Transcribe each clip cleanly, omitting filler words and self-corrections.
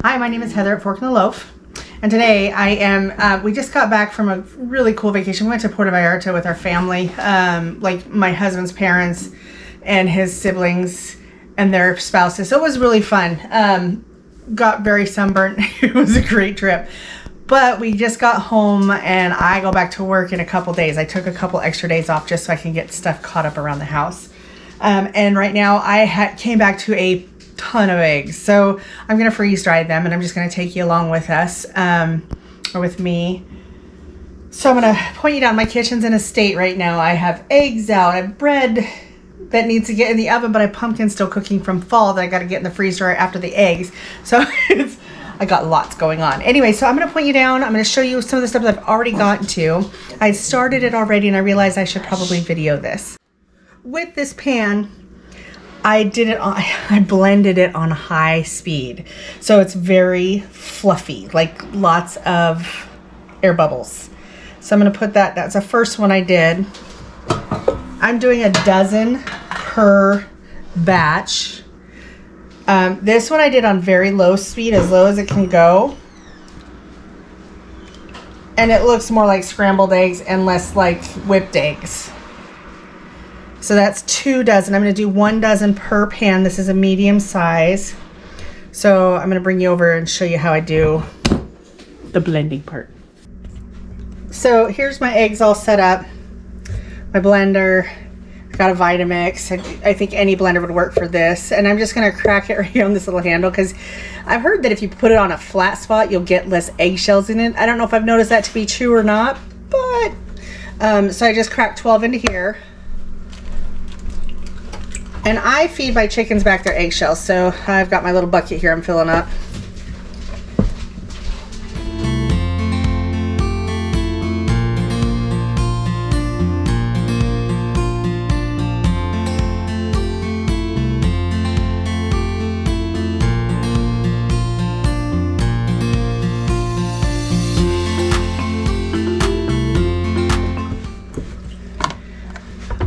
Hi, my name is Heather at Fork in the Loaf, and today I am, we just got back from a really cool vacation. We went to Puerto Vallarta with our family, like my husband's parents and his siblings and their spouses. So it was really fun. Got very sunburnt. It was a great trip. But we just got home and I go back to work in a couple days. I took a couple extra days off just so I can get stuff caught up around the house. And right now I came back to a ton of eggs. So I'm going to freeze dry them and I'm just going to take you along with us, or with me. So I'm going to point you down. My kitchen's in a state right now. I have eggs out. I have bread that needs to get in the oven, but I have pumpkin still cooking from fall that I got to get in the freezer after the eggs. So I got lots going on. Anyway, so I'm going to point you down. I'm going to show you some of the stuff that I've already gotten to. I started it already and I realized I should probably video this. With this pan, I blended it on high speed. So it's very fluffy, like lots of air bubbles. So I'm going to put that's the first one I did. I'm doing a dozen per batch. This one I did on very low speed, as low as it can go. And it looks more like scrambled eggs and less like whipped eggs. So that's 2 dozen. I'm going to do 1 dozen per pan. This is a medium size. So I'm going to bring you over and show you how I do the blending part. So here's my eggs all set up. My blender. I got a Vitamix. I think any blender would work for this. And I'm just going to crack it right here on this little handle because I've heard that if you put it on a flat spot, you'll get less eggshells in it. I don't know if I've noticed that to be true or not, but so I just cracked 12 into here. And I feed my chickens back their eggshells, so I've got my little bucket here I'm filling up.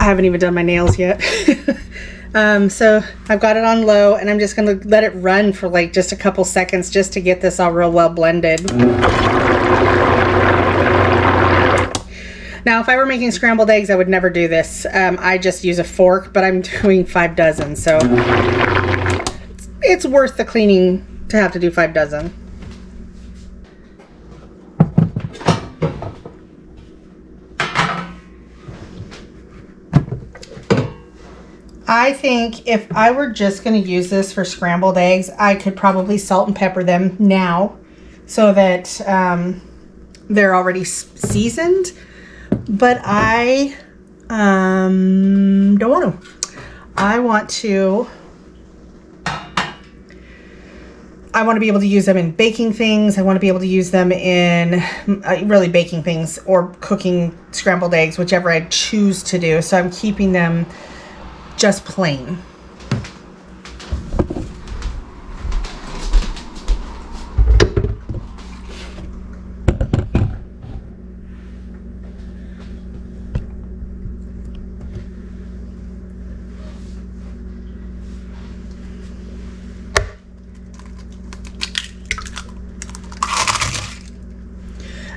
I haven't even done my nails yet. So I've got it on low and I'm just going to let it run for like just a couple seconds just to get this all real well blended. Now, if I were making scrambled eggs, I would never do this. I just use a fork, but I'm doing 5 dozen. So it's worth the cleaning to have to do 5 dozen. I think if I were just going to use this for scrambled eggs, I could probably salt and pepper them now so that they're already seasoned. But I don't want to. I want to be able to use them in baking things. I want to be able to use them in really baking things or cooking scrambled eggs, whichever I choose to do. So I'm keeping them just plain.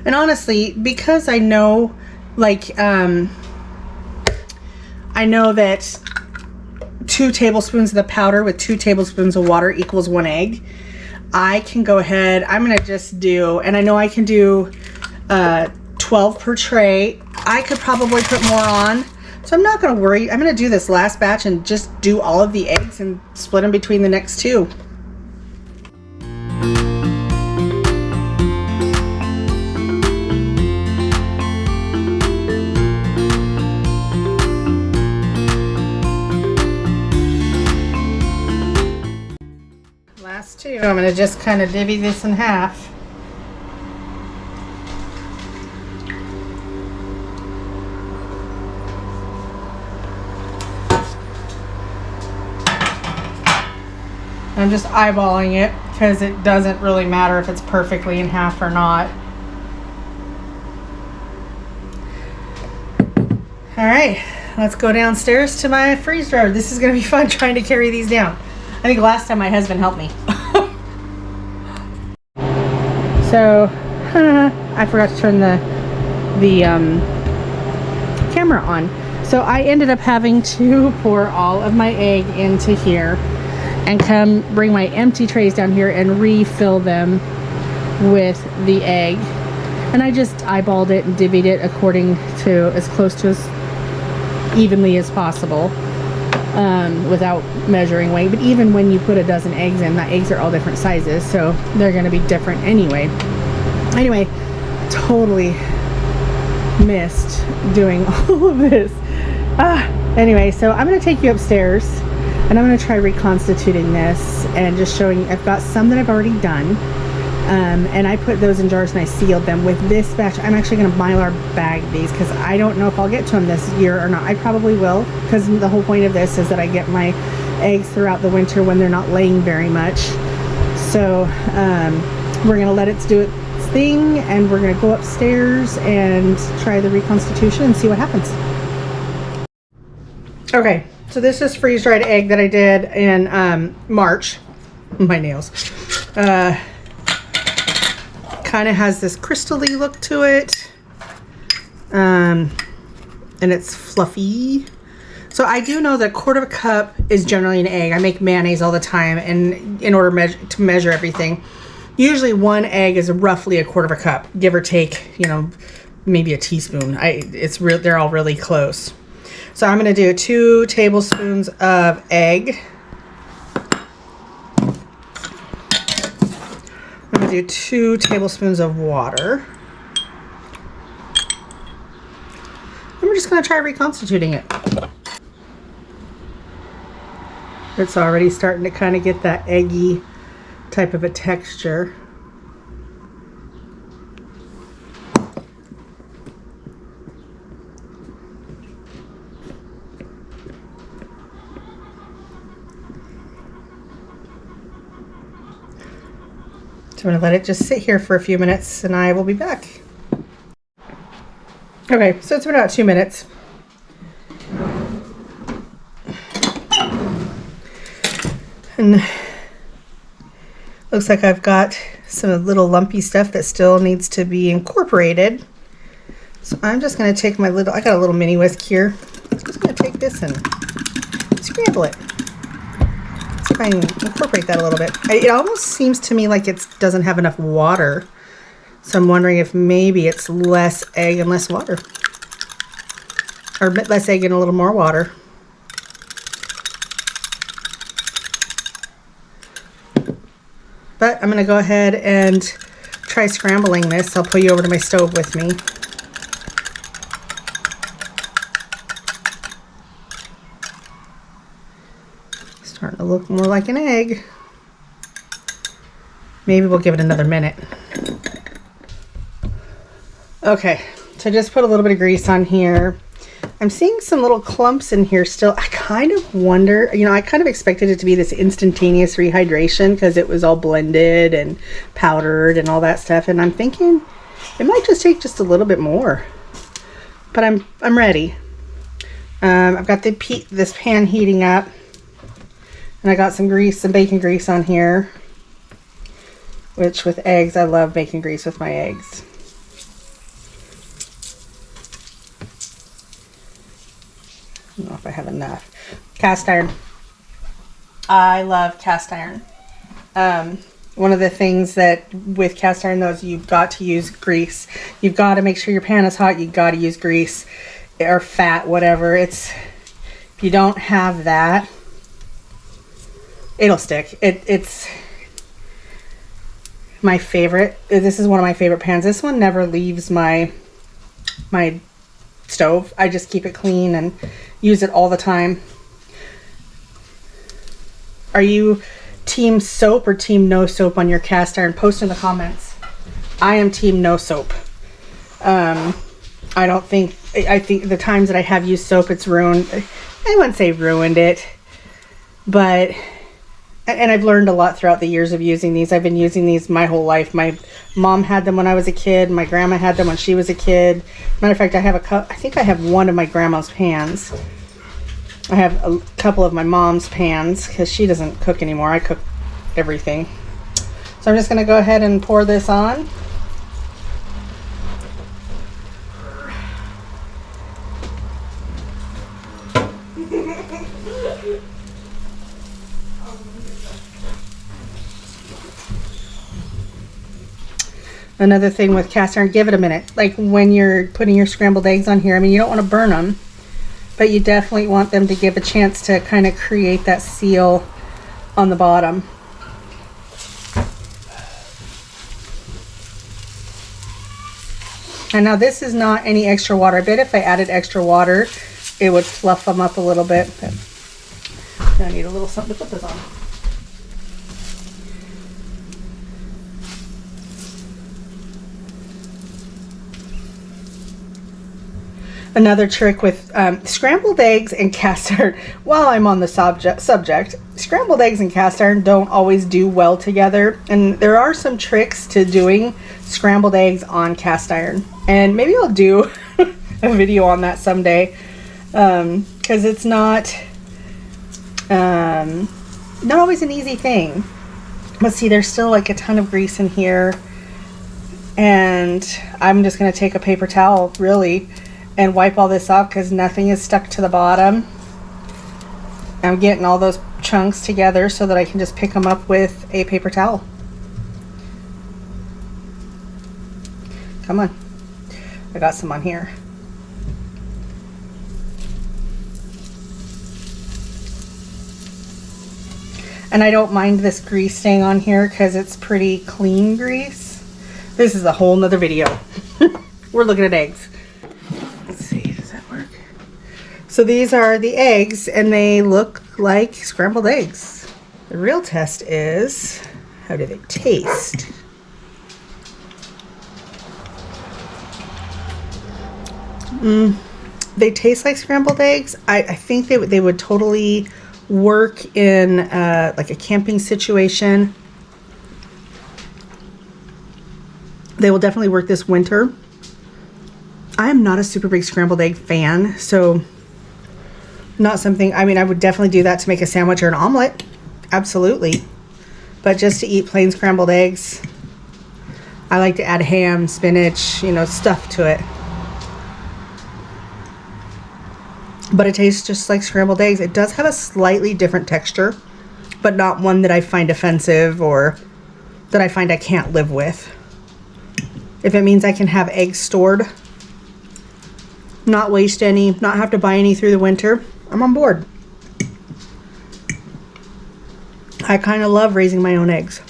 And honestly, because I know, like, I know that 2 tablespoons of the powder with 2 tablespoons of water equals 1 egg. I can go ahead, I'm going to just do, and I know I can do 12 per tray. I could probably put more on, so I'm not going to worry. I'm going to do this last batch and just do all of the eggs and split them between the next 2. Last 2. I'm going to just kind of divvy this in half. I'm just eyeballing it because it doesn't really matter if it's perfectly in half or not. All right, let's go downstairs to my freeze dryer. This is going to be fun trying to carry these down. I think last time my husband helped me. So, I forgot to turn the camera on. So I ended up having to pour all of my egg into here and bring my empty trays down here and refill them with the egg. And I just eyeballed it and divvied it according to as close to as evenly as possible, without measuring weight. But even when you put a dozen eggs in, the eggs are all different sizes, so they're going to be different anyway. Anyway, totally missed doing all of this. Anyway, so I'm going to take you upstairs and I'm going to try reconstituting this and just showing you. I've got some that I've already done, and I put those in jars and I sealed them. With this batch, I'm actually going to Mylar bag these because I don't know if I'll get to them this year or not. I probably will, because the whole point of this is that I get my eggs throughout the winter when they're not laying very much. So we're going to let it do its thing, and we're going to go upstairs and try the reconstitution and see what happens. Okay, so this is freeze-dried egg that I did in March. My nails. Kind of has this crystal-y look to it. And it's fluffy. So I do know that a quarter of a cup is generally an egg. I make mayonnaise all the time, and in order to measure everything, usually one egg is roughly a quarter of a cup, give or take, you know, maybe a teaspoon. They're all really close. So I'm going to do 2 tablespoons of egg. I'm going to do 2 tablespoons of water. And we're just going to try reconstituting it. It's already starting to kind of get that eggy type of a texture. So I'm going to let it just sit here for a few minutes and I will be back. Okay, so it's been about 2 minutes. And looks like I've got some little lumpy stuff that still needs to be incorporated. So I'm just going to take I got a little mini whisk here. I'm just going to take this and scramble it. See if I can incorporate that a little bit. It almost seems to me like it doesn't have enough water. So I'm wondering if maybe it's less egg and less water. Or less egg and a little more water. But I'm going to go ahead and try scrambling this. I'll pull you over to my stove with me. Starting to look more like an egg. Maybe we'll give it another minute. Okay, so I just put a little bit of grease on here. I'm seeing some little clumps in here still. I kind of wonder, you know, I kind of expected it to be this instantaneous rehydration because it was all blended and powdered and all that stuff. And I'm thinking it might just take just a little bit more. But I'm ready. I've got this pan heating up. And I got some bacon grease on here. Which with eggs, I love bacon grease with my eggs. I don't know if I have enough. Cast iron. I love cast iron. One of the things that with cast iron though is you've got to use grease. You've got to make sure your pan is hot. You've got to use grease or fat, whatever. If you don't have that, it'll stick. It's my favorite. This is one of my favorite pans. This one never leaves my stove. I just keep it clean and use it all the time. Are you team soap or team no soap on your cast iron? Post in the comments. I am team no soap. I think the times that I have used soap, it's ruined. I wouldn't say ruined it, but and I've learned a lot throughout the years of using these. I've been using these my whole life. My mom had them when I was a kid. My grandma had them when she was a kid. Matter of fact, I think I have one of my grandma's pans. I have a couple of my mom's pans because she doesn't cook anymore. I cook everything. So I'm just going to go ahead and pour this on. Another thing with cast iron, give it a minute. Like when you're putting your scrambled eggs on here, I mean, you don't want to burn them, but you definitely want them to give a chance to kind of create that seal on the bottom. And now this is not any extra water. I bet if I added extra water, it would fluff them up a little bit. But I need a little something to put this on. Another trick with scrambled eggs and cast iron, while I'm on the subject, scrambled eggs and cast iron don't always do well together. And there are some tricks to doing scrambled eggs on cast iron. And maybe I'll do a video on that someday, because it's not always an easy thing. But see, there's still like a ton of grease in here. And I'm just going to take a paper towel, really, and wipe all this off because nothing is stuck to the bottom. I'm getting all those chunks together so that I can just pick them up with a paper towel. Come on. I got some on here. And I don't mind this grease staying on here because it's pretty clean grease. This is a whole nother video. We're looking at eggs. Let's see, does that work? So these are the eggs and they look like scrambled eggs. The real test is, how do they taste? They taste like scrambled eggs. I think they would totally work in like a camping situation. They will definitely work this winter. I am not a super big scrambled egg fan, so not something, I mean, I would definitely do that to make a sandwich or an omelet. Absolutely. But just to eat plain scrambled eggs, I like to add ham, spinach, you know, stuff to it. But it tastes just like scrambled eggs. It does have a slightly different texture, but not one that I find offensive or that I find I can't live with. If it means I can have eggs stored, not waste any, not have to buy any through the winter, I'm on board. I kind of love raising my own eggs.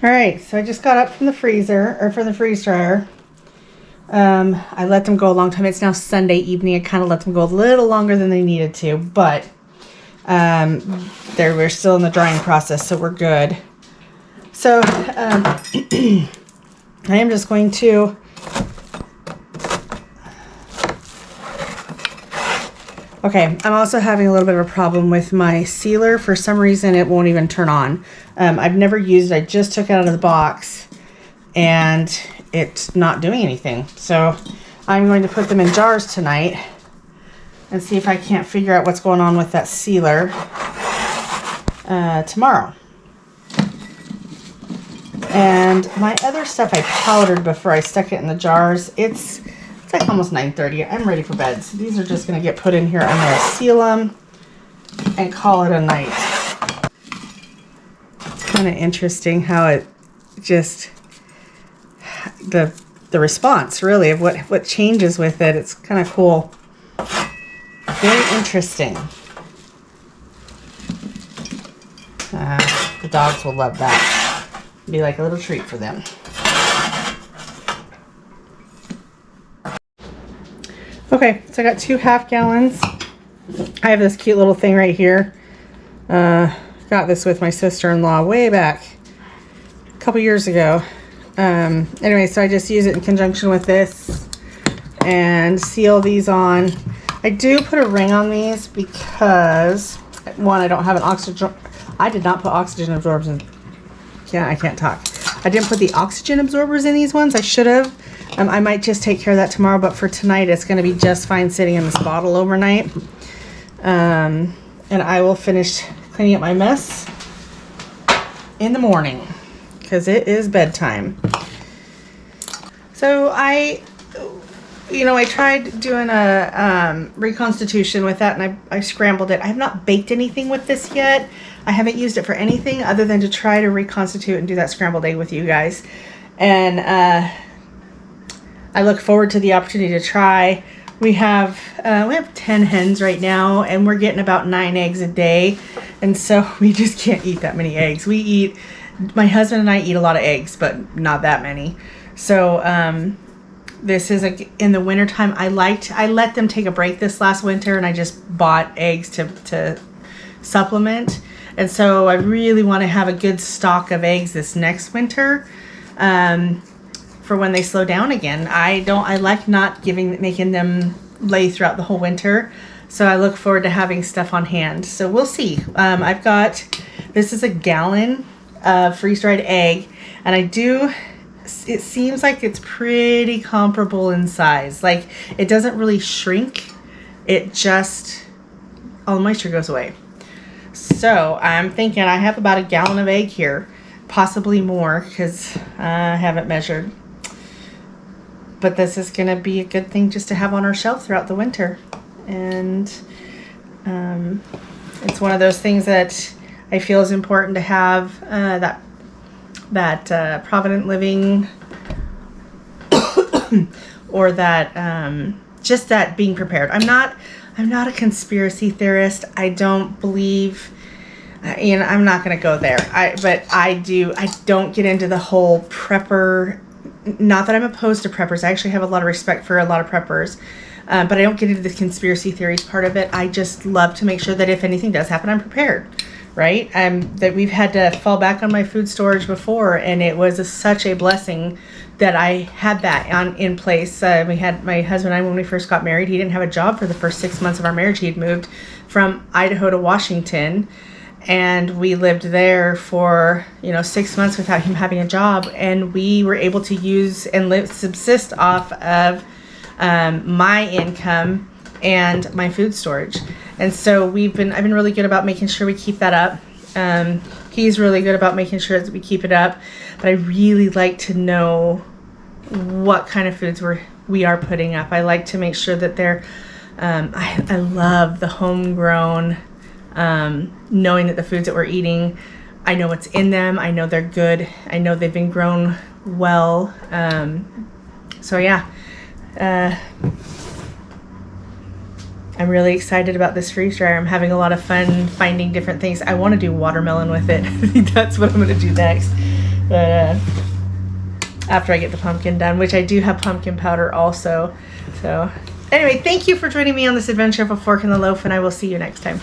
All right, so I just got up from the freezer, or from the freeze dryer. I let them go a long time. It's now Sunday evening. I kind of let them go a little longer than they needed to, but we're still in the drying process, so we're good. So I am just going to okay, I'm also having a little bit of a problem with my sealer. For some reason, it won't even turn on. I've never used it. I just took it out of the box, and it's not doing anything. So I'm going to put them in jars tonight and see if I can't figure out what's going on with that sealer tomorrow. And my other stuff I powdered before I stuck it in the jars. It's like almost 9:30. I'm ready for bed. So these are just going to get put in here. I'm going to seal them and call it a night. It's kind of interesting how it just, the response really of what changes with it. It's kind of cool. Very interesting. The dogs will love that. Be like a little treat for them. Okay, so I got 2 half gallons. I have this cute little thing right here. Got this with my sister-in-law way back a couple years ago. Anyway, so I just use it in conjunction with this and seal these on. I do put a ring on these because, one, I don't have an oxygen. I did not put oxygen absorbers in. Yeah, I can't talk. I didn't put the oxygen absorbers in these ones. I should have. I might just take care of that tomorrow, but for tonight, it's going to be just fine sitting in this bottle overnight. And I will finish cleaning up my mess in the morning because it is bedtime. So you know, I tried doing a reconstitution with that, and I scrambled it. I have not baked anything with this yet. I haven't used it for anything other than to try to reconstitute and do that scrambled egg with you guys. And I look forward to the opportunity to try. We have 10 hens right now, and we're getting about 9 eggs a day, and so we just can't eat that many eggs. My husband and I eat a lot of eggs, but not that many. So this is in the wintertime. I let them take a break this last winter, and I just bought eggs to supplement. And so I really want to have a good stock of eggs this next winter, for when they slow down again. I like not making them lay throughout the whole winter. So I look forward to having stuff on hand. So we'll see. This is a gallon of freeze-dried egg, and it seems like it's pretty comparable in size. Like, it doesn't really shrink. It just, all the moisture goes away. So I'm thinking I have about a gallon of egg here, possibly more, because I haven't measured. But this is going to be a good thing just to have on our shelf throughout the winter. And it's one of those things that I feel is important to have, that Provident Living or that just that being prepared. I'm not a conspiracy theorist. I don't believe, I'm not going to go there. But I don't get into the whole prepper. Not that I'm opposed to preppers. I actually have a lot of respect for a lot of preppers. But I don't get into the conspiracy theories part of it. I just love to make sure that if anything does happen, I'm prepared, right? That we've had to fall back on my food storage before, and it was such a blessing that I had that in place. We had my husband and I, when we first got married, he didn't have a job for the first 6 months of our marriage. He had moved from Idaho to Washington, and we lived there for 6 months without him having a job, and we were able to use and subsist off of my income and my food storage. And so I've been really good about making sure we keep that up. He's really good about making sure that we keep it up, but I really like to know what kind of foods we are putting up. I like to make sure that they're I love the homegrown, knowing that the foods that we're eating, I know what's in them, I know they're good, I know they've been grown well. So yeah, I'm really excited about this freeze dryer. I'm having a lot of fun finding different things. I want to do watermelon with it. I think that's what I'm going to do next. But after I get the pumpkin done, which I do have pumpkin powder also. So anyway, thank you for joining me on this adventure of a fork in the loaf, and I will see you next time.